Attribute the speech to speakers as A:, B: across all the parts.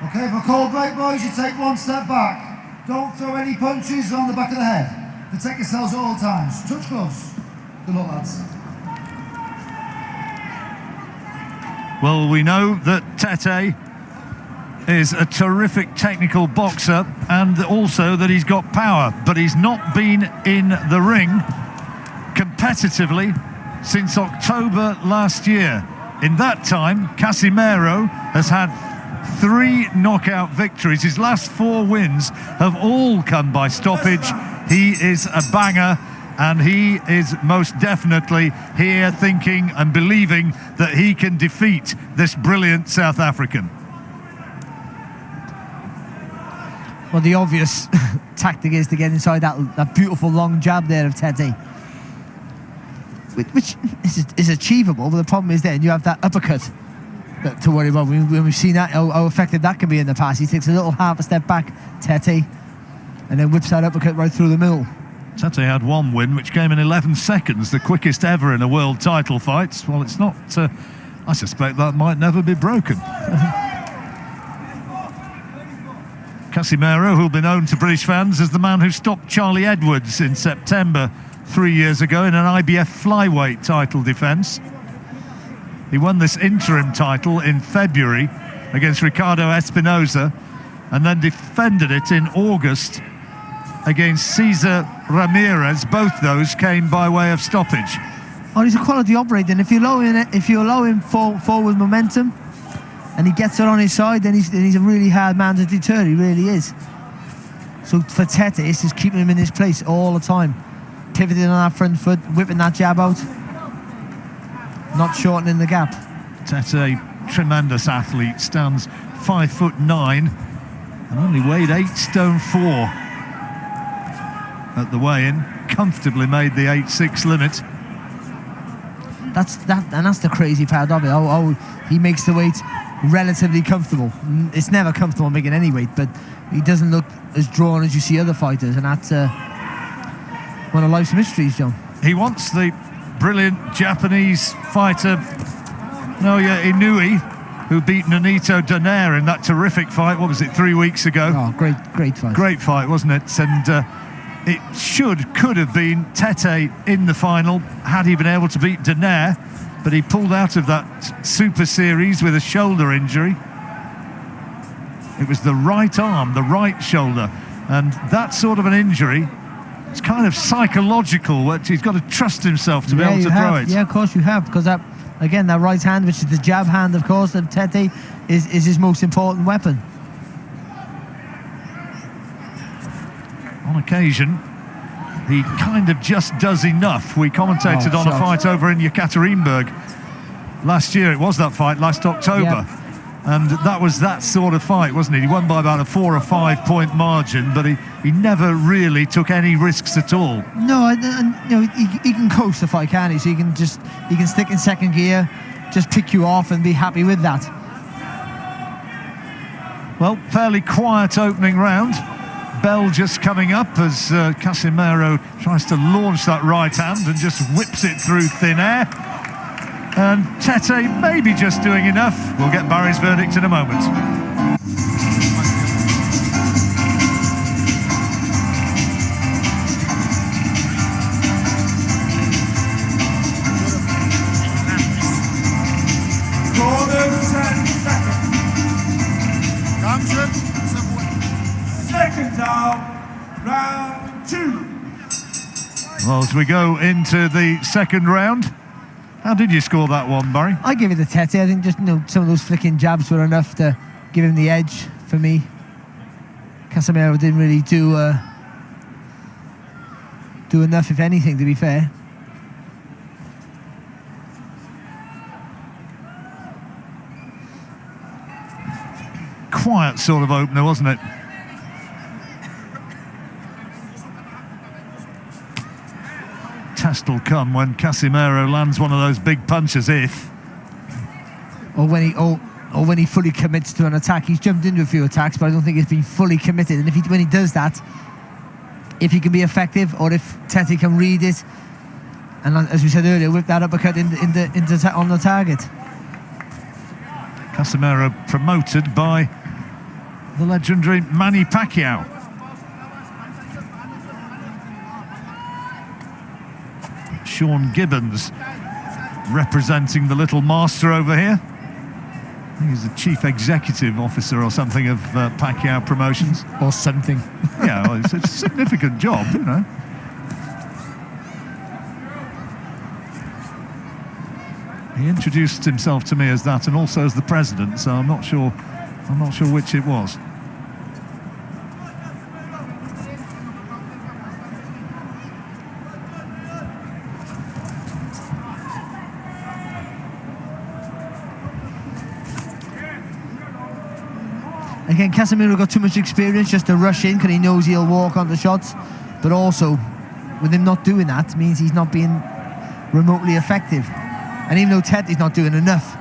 A: Okay, for cold break, boys, you take one step back. Don't throw any punches on the back of the head. Protect yourselves at all times. Touch gloves. Good luck, lads.
B: Well, we know that Tete is a terrific technical boxer and also that he's got power, but he's not been in the ring competitively since October last year. In that time, Casimero has had 3 knockout victories. His last 4 wins have all come by stoppage. He is a banger, and he is most definitely here thinking and believing that he can defeat this brilliant South African.
C: Well, the obvious tactic is to get inside that beautiful long jab there of Tete, which is achievable, but the problem is then you have that uppercut to worry about. When we've seen that, how effective that can be in the past. He takes a little half a step back, Tete, and then whips that uppercut right through the middle.
B: Tete had 1 win, which came in 11 seconds, the quickest ever in a world title fight. Well, it's not, I suspect that might never be broken. Casimero, who'll be known to British fans as the man who stopped Charlie Edwards in September 3 years ago in an IBF flyweight title defence. He won this interim title in February against Ricardo Espinosa and then defended it in August against Cesar Ramirez. Both those came by way of stoppage.
C: Oh, he's a quality operator, and if you allow him forward momentum and he gets it on his side, then he's a really hard man to deter. He really is. So for Tete, it's just keeping him in his place all the time, pivoting on that front foot, whipping that jab out, not shortening the gap.
B: Tete, tremendous athlete, stands 5'9" and only weighed 8 stone 4 at the weigh-in. Comfortably made the 8'6" limit.
C: That's the crazy part of it. Oh, he makes the weight relatively comfortable. It's never comfortable making any weight, but he doesn't look as drawn as you see other fighters, and that's one of life's mysteries, John.
B: He wants the brilliant Japanese fighter Naoya Inoue, who beat Nonito Donaire in that terrific fight. What was it, 3 weeks ago?
C: Oh, great fight.
B: Great fight, wasn't it? And it could have been Tete in the final had he been able to beat Donaire, but he pulled out of that Super Series with a shoulder injury. It was the right arm, the right shoulder, and that sort of an injury, it's kind of psychological. He's got to trust himself to be able to throw it.
C: Yeah, of course you have, because that right hand, which is the jab hand, of course, of Tete, is his most important weapon.
B: On occasion, he kind of just does enough. We commentated on a fight over in Yekaterinburg last year. It was that fight last October.
C: Yeah.
B: And that was that sort of fight, wasn't it? He won by about a 4 or 5 point margin, but he never really took any risks at all.
C: No, he can coast the fight, can't he? So he can stick in second gear, just pick you off and be happy with that.
B: Well, fairly quiet opening round. Bell just coming up as Casimero tries to launch that right hand and just whips it through thin air. And Tete maybe just doing enough. We'll get Barry's verdict in a moment.
A: Second down, round 2.
B: Well, as we go into the second round, how did you score that one, Barry?
C: I give it to Tete. I think just some of those flicking jabs were enough to give him the edge for me. Casimero didn't really do enough, if anything, to be fair.
B: Quiet sort of opener, wasn't it? Test will come when Casimero lands one of those big punches,
C: or when he fully commits to an attack. He's jumped into a few attacks, but I don't think he's been fully committed. And when he does that, if he can be effective, or if Tete can read it, and as we said earlier, whip that uppercut on the target.
B: Casimero promoted by the legendary Manny Pacquiao. Sean Gibbons representing the little master over here. I think he's the chief executive officer or something of Pacquiao Promotions.
C: Or something.
B: Yeah, well, it's a significant job, you know. He introduced himself to me as that, and also as the president. So I'm not sure which it was.
C: Again, Casimero got too much experience just to rush in because he knows he'll walk on the shots. But also, with him not doing that, means he's not being remotely effective. And even though Tete's not doing enough,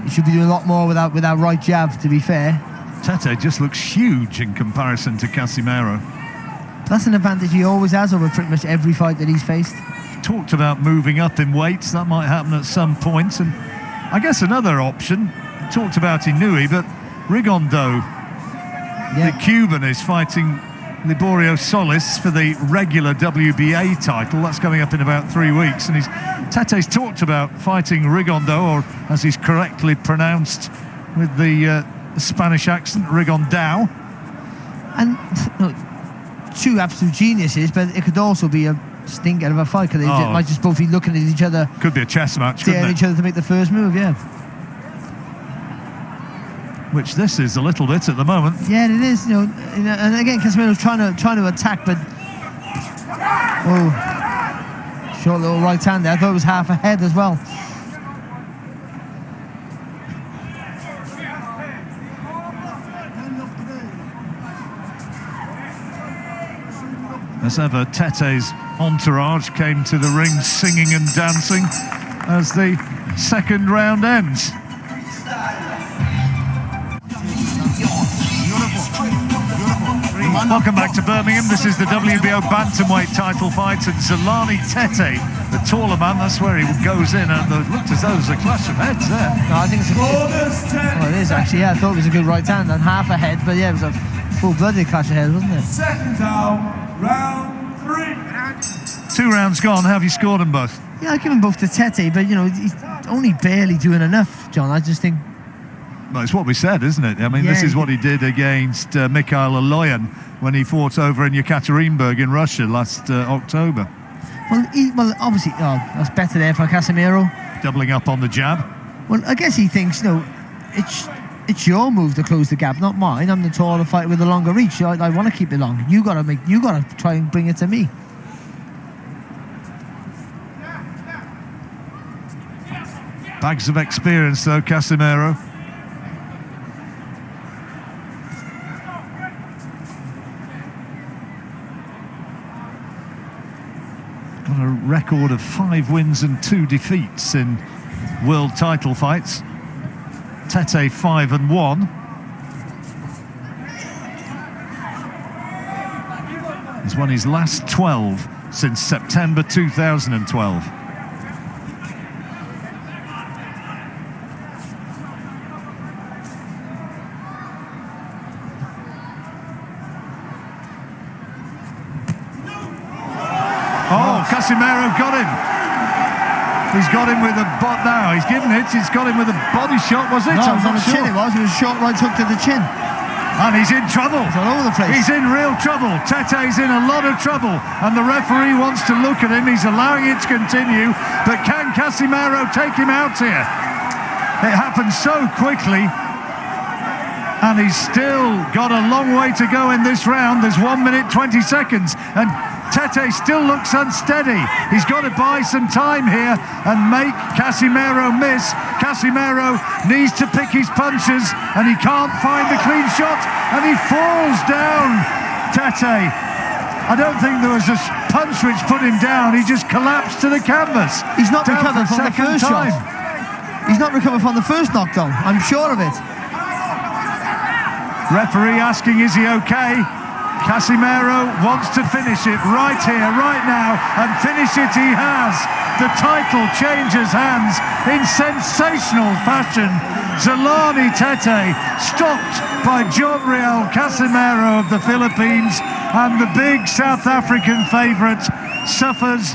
C: he should be doing a lot more with that right jab, to be fair.
B: Tete just looks huge in comparison to Casimero.
C: That's an advantage he always has over pretty much every fight that he's faced.
B: Talked about moving up in weights. That might happen at some point. And I guess another option, talked about Inoue, but Rigondeaux, the Cuban, is fighting Liborio Solis for the regular WBA title. That's coming up in about 3 weeks. And Tete's talked about fighting Rigondeaux, or as he's correctly pronounced with the Spanish accent, Rigondeaux. And
C: two absolute geniuses, but it could also be a stinker of a fight, because they might just both be looking at each other.
B: Could be a chess match, couldn't it?
C: Each other to make the first move, yeah.
B: Which this is a little bit at the moment.
C: Yeah, it is. And again, Casimero's trying to attack, but short little right hand there. I thought it was half a head as well.
B: As ever, Tete's entourage came to the ring singing and dancing as the second round ends. Welcome back to Birmingham. This is the WBO bantamweight title fight, and Zolani Tete, the taller man, that's where he goes in, and it looked as though there's a clash of heads there.
C: No, I think it's it is actually. Yeah, I thought it was a good right hand and half a head, but yeah, it was a full-blooded clash of heads, wasn't it?
D: Second down, round 3.
B: 2 rounds gone. How have you scored them both?
C: Yeah, I give them both to Tete, but he's only barely doing enough, John. I just think.
B: Well, it's what we said, isn't it? I mean, this is what he did against Mikhail Aloyan when he fought over in Yekaterinburg in Russia last October.
C: Well, obviously, that's better there for Casimero.
B: Doubling up on the jab.
C: Well, I guess he thinks, it's your move to close the gap, not mine. I'm the taller fighter with the longer reach. I want to keep it long. You got to try and bring it to me.
B: Bags of experience, though, Casimero. Got a record of 5 wins and 2 defeats in world title fights. Tete 5-1. He's won his last 12 since September 2012. Casimero got him. He's got him with a bot now. He's given it. He's got him with a body shot, was it?
C: No, it was on the chin. It was a short right hook to the chin.
B: And he's in trouble.
C: He's all over the place.
B: He's in real trouble. Tete's in a lot of trouble. And the referee wants to look at him. He's allowing it to continue. But can Casimero take him out here? It happened so quickly. And he's still got a long way to go in this round. There's 1 minute 20 seconds. And Tete still looks unsteady. He's got to buy some time here and make Casimero miss. Casimero needs to pick his punches, and he can't find the clean shot, and he falls down. Tete, I don't think there was a punch which put him down. He just collapsed to the canvas.
C: He's not recovered from the first shot. He's not recovered from the first knockdown. I'm sure of it.
B: Referee asking, is he okay? Casimero wants to finish it right here, right now, and finish it he has. The title changes hands in sensational fashion. Zolani Tete, stopped by Johnriel Casimero of the Philippines, and the big South African favourite suffers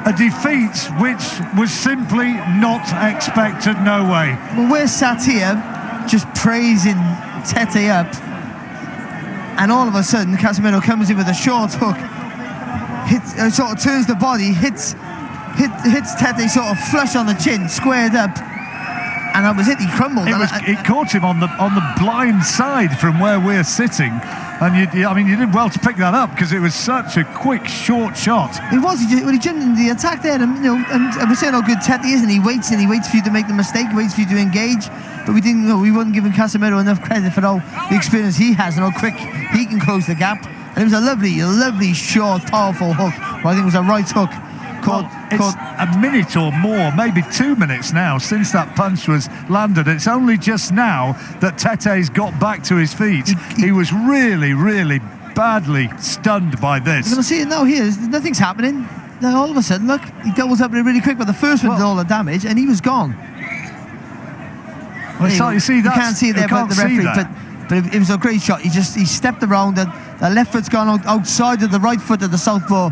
B: a defeat which was simply not expected. No way.
C: Well, we're sat here just praising Tete up, and all of a sudden Casimero comes in with a short hook, sort of turns the body, hits Tete sort of flush on the chin, squared up, and that was it. He crumbled.
B: It caught him on the blind side from where we're sitting, and you did well to pick that up because it was such a quick, short shot.
C: It was. He jumped into the attack there, and we're saying how good Tete is, and he waits for you to make the mistake, he waits for you to engage. But we didn't. We wasn't giving Casimero enough credit for all the experience he has and how quick he can close the gap. And it was a lovely, short, powerful hook. Well, I think it was a right hook.
B: It's a minute or more, maybe 2 minutes now since that punch was landed. It's only just now that Tete's got back to his feet. He was really, really badly stunned by this.
C: You're going to see it now here. Nothing's happening. Then all of a sudden, look, he doubles up really quick, but the first one did all the damage, and he was gone.
B: Well, you see that?
C: You can't see it there by the referee, but it was a great shot. He stepped around, and the left foot's gone outside of the right foot of the southpaw.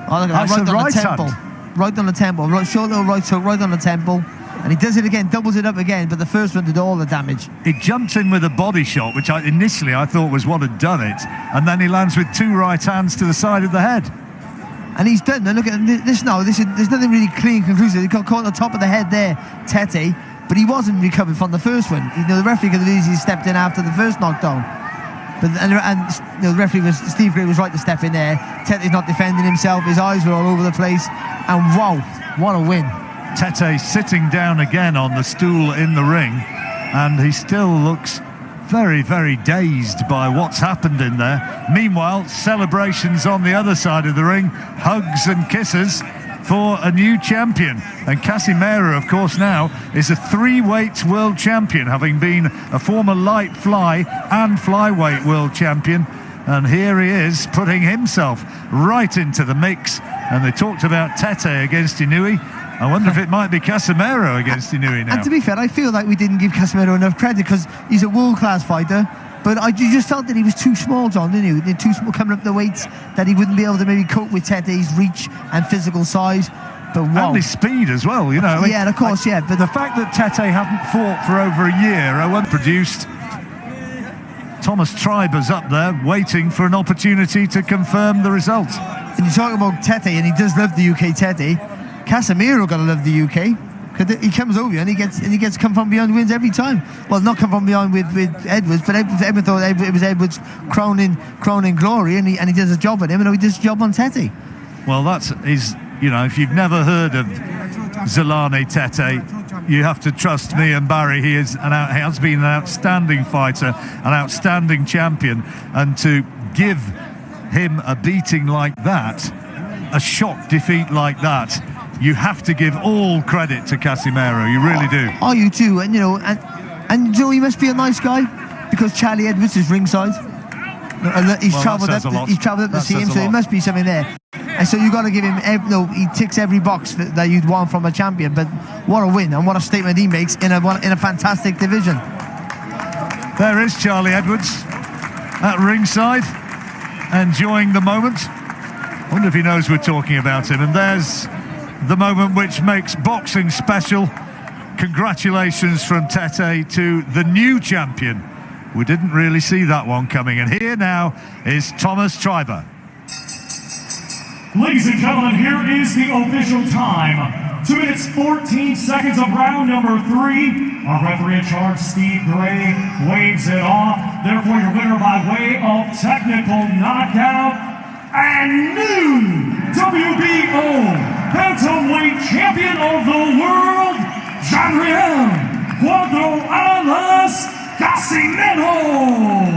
C: Oh, look at that, right on the temple. Right on the temple. Short little right hook, right on the temple. And he does it again, doubles it up again, but the first one did all the damage.
B: He jumped in with a body shot, which initially I thought was what had done it, and then he lands with two right hands to the side of the head.
C: And he's done. Now look at this now. There's nothing really clean, conclusive. He got caught on the top of the head there, Tete, but he wasn't recovered from the first one. The referee could have easily stepped in after the first knockdown. But the referee Steve Gray was right to step in there. Tete's not defending himself. His eyes were all over the place. And wow, what a win.
B: Tete sitting down again on the stool in the ring, and he still looks very, very dazed by what's happened in there. Meanwhile, celebrations on the other side of the ring, hugs and kisses for a new champion. And Casimero, of course, now is a 3-weight world champion, having been a former light fly and flyweight world champion. And here he is, putting himself right into the mix. And they talked about Tete against Inoue. I wonder if it might be Casimero against Inoue now.
C: And to be fair, I feel like we didn't give Casimero enough credit because he's a world-class fighter. But you just felt that he was too small, John, didn't you? Too small coming up the weights, that he wouldn't be able to maybe cope with Tete's reach and physical size. But wow.
B: And his speed as well, you know.
C: Yeah, of course, yeah. But
B: the fact that Tete hadn't fought for over a year, produced. Thomas Triber's up there waiting for an opportunity to confirm the result.
C: And you talk about Tete, and he does love the UK, Tete. Casimero gotta love the UK. He comes over and he gets come from behind wins every time. Well, not come from behind with Edwards, but everyone thought it was Edwards' crowning glory, and he does a job at him, and he does a job on Tete.
B: Well, that's his. You know, if you've never heard of Zolani Tete, you have to trust me and Barry. He has been an outstanding fighter, an outstanding champion, and to give him a beating like that, a shock defeat like that, you have to give all credit to Casimero. You really do.
C: Oh, you too. And and he must be a nice guy because Charlie Edwards is ringside. He's travelled up to see him, so there must be something there. And so you've got to give him. He ticks every box that you'd want from a champion. But what a win and what a statement he makes in a fantastic division.
B: There is Charlie Edwards at ringside, enjoying the moment. I wonder if he knows we're talking about him. And there's the moment which makes boxing special. Congratulations from Tete to the new champion. We didn't really see that one coming. And here now is Thomas Triber.
E: Ladies and gentlemen, here is the official time. 2 minutes, 14 seconds of round number 3. Our referee in charge, Steve Gray, waves it off. Therefore, your winner by way of technical knockout and new WBO bantamweight champion of the world, Johnriel Casimero.